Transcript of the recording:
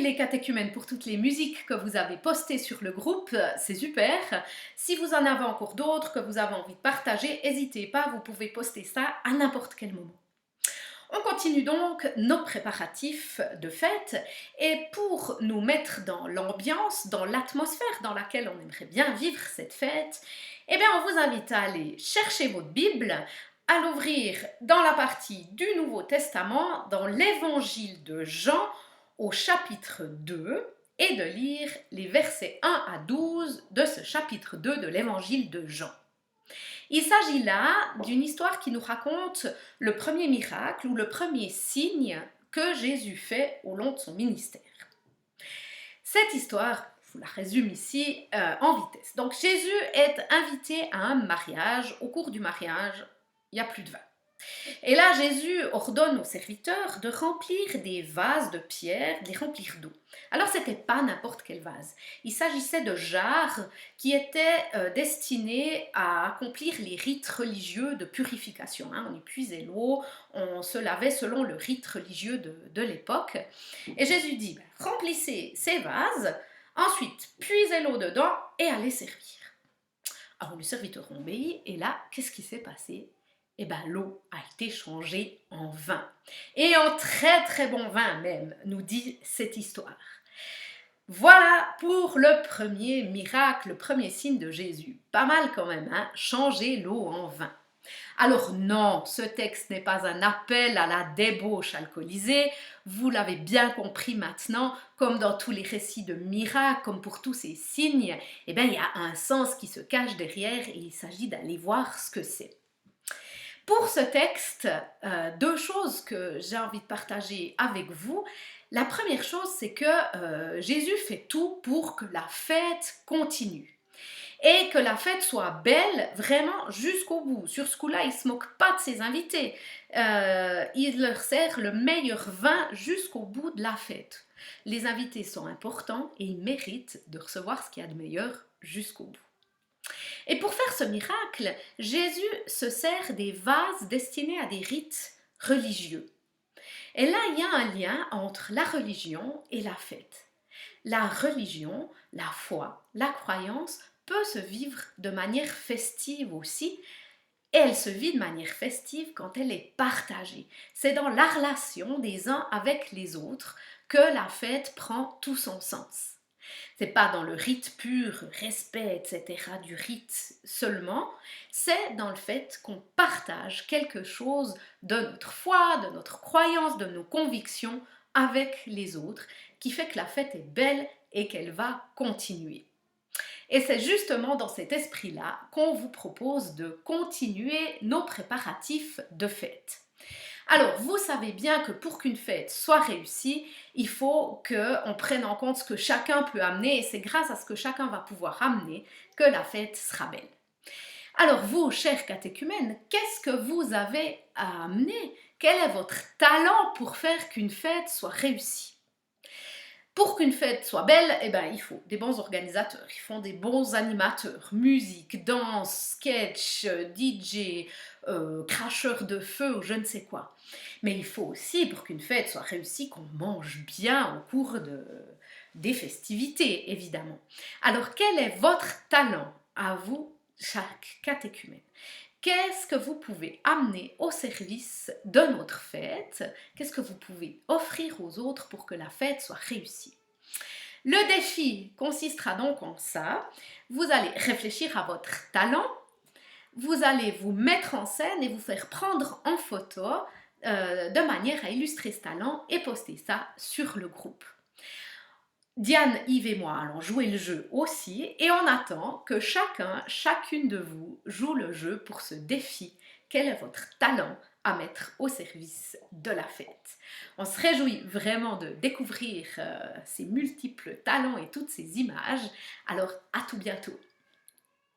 les catéchumènes pour toutes les musiques que vous avez postées sur le groupe, c'est super. Si vous en avez encore d'autres que vous avez envie de partager, n'hésitez pas, vous pouvez poster ça à n'importe quel moment. On continue donc nos préparatifs de fête et pour nous mettre dans l'ambiance, dans l'atmosphère dans laquelle on aimerait bien vivre cette fête, eh bien on vous invite à aller chercher votre Bible, à l'ouvrir dans la partie du Nouveau Testament, dans l'Évangile de Jean au chapitre 2 et de lire les versets 1 à 12 de ce chapitre 2 de l'Évangile de Jean. Il s'agit là d'une histoire qui nous raconte le premier miracle ou le premier signe que Jésus fait au long de son ministère. Cette histoire, je vous la résume ici en vitesse. Donc Jésus est invité à un mariage. Au cours du mariage, il n'y a plus de vin. Et là, Jésus ordonne aux serviteurs de remplir des vases de pierre, de les remplir d'eau. Alors, ce n'était pas n'importe quel vase. Il s'agissait de jarres qui étaient destinés à accomplir les rites religieux de purification. On y puisait l'eau, on se lavait selon le rite religieux de l'époque. Et Jésus dit, remplissez ces vases, ensuite puisez l'eau dedans et allez servir. Alors, les serviteurs ont obéi, et là, qu'est-ce qui s'est passé ? Eh bien, l'eau a été changée en vin. Et en très très bon vin même, nous dit cette histoire. Voilà pour le premier miracle, le premier signe de Jésus. Pas mal quand même, changer l'eau en vin. Alors non, ce texte n'est pas un appel à la débauche alcoolisée, vous l'avez bien compris maintenant, comme dans tous les récits de miracles, comme pour tous ces signes, eh bien il y a un sens qui se cache derrière et il s'agit d'aller voir ce que c'est. Pour ce texte, deux choses que j'ai envie de partager avec vous. La première chose, c'est que Jésus fait tout pour que la fête continue. Et que la fête soit belle vraiment jusqu'au bout. Sur ce coup-là, il ne se moque pas de ses invités. Il leur sert le meilleur vin jusqu'au bout de la fête. Les invités sont importants et ils méritent de recevoir ce qu'il y a de meilleur jusqu'au bout. Et pour faire ce miracle, Jésus se sert des vases destinés à des rites religieux. Et là, il y a un lien entre la religion et la fête. La religion, la foi, la croyance peut se vivre de manière festive aussi, et elle se vit de manière festive quand elle est partagée. C'est dans la relation des uns avec les autres que la fête prend tout son sens. C'est pas dans le rite pur, respect, etc. du rite seulement, c'est dans le fait qu'on partage quelque chose de notre foi, de notre croyance, de nos convictions avec les autres, qui fait que la fête est belle et qu'elle va continuer. Et c'est justement dans cet esprit-là qu'on vous propose de continuer nos préparatifs de fête. Alors, vous savez bien que pour qu'une fête soit réussie, il faut qu'on prenne en compte ce que chacun peut amener et c'est grâce à ce que chacun va pouvoir amener que la fête sera belle. Alors vous, chers catéchumènes, qu'est-ce que vous avez à amener ? Quel est votre talent pour faire qu'une fête soit réussie ? Pour qu'une fête soit belle, il faut des bons organisateurs, il faut des bons animateurs, musique, danse, sketch, DJ, cracheur de feu ou je ne sais quoi. Mais il faut aussi, pour qu'une fête soit réussie, qu'on mange bien au cours des festivités, évidemment. Alors, quel est votre talent à vous, chaque catéchumène ? Qu'est-ce que vous pouvez amener au service de notre fête ? Qu'est-ce que vous pouvez offrir aux autres pour que la fête soit réussie ? Le défi consistera donc en ça. Vous allez réfléchir à votre talent, vous allez vous mettre en scène et vous faire prendre en photo de manière à illustrer ce talent et poster ça sur le groupe. Diane, Yves et moi allons jouer le jeu aussi et on attend que chacune de vous joue le jeu pour ce défi. Quel est votre talent à mettre au service de la fête ? On se réjouit vraiment de découvrir ces multiples talents et toutes ces images. Alors, à tout bientôt.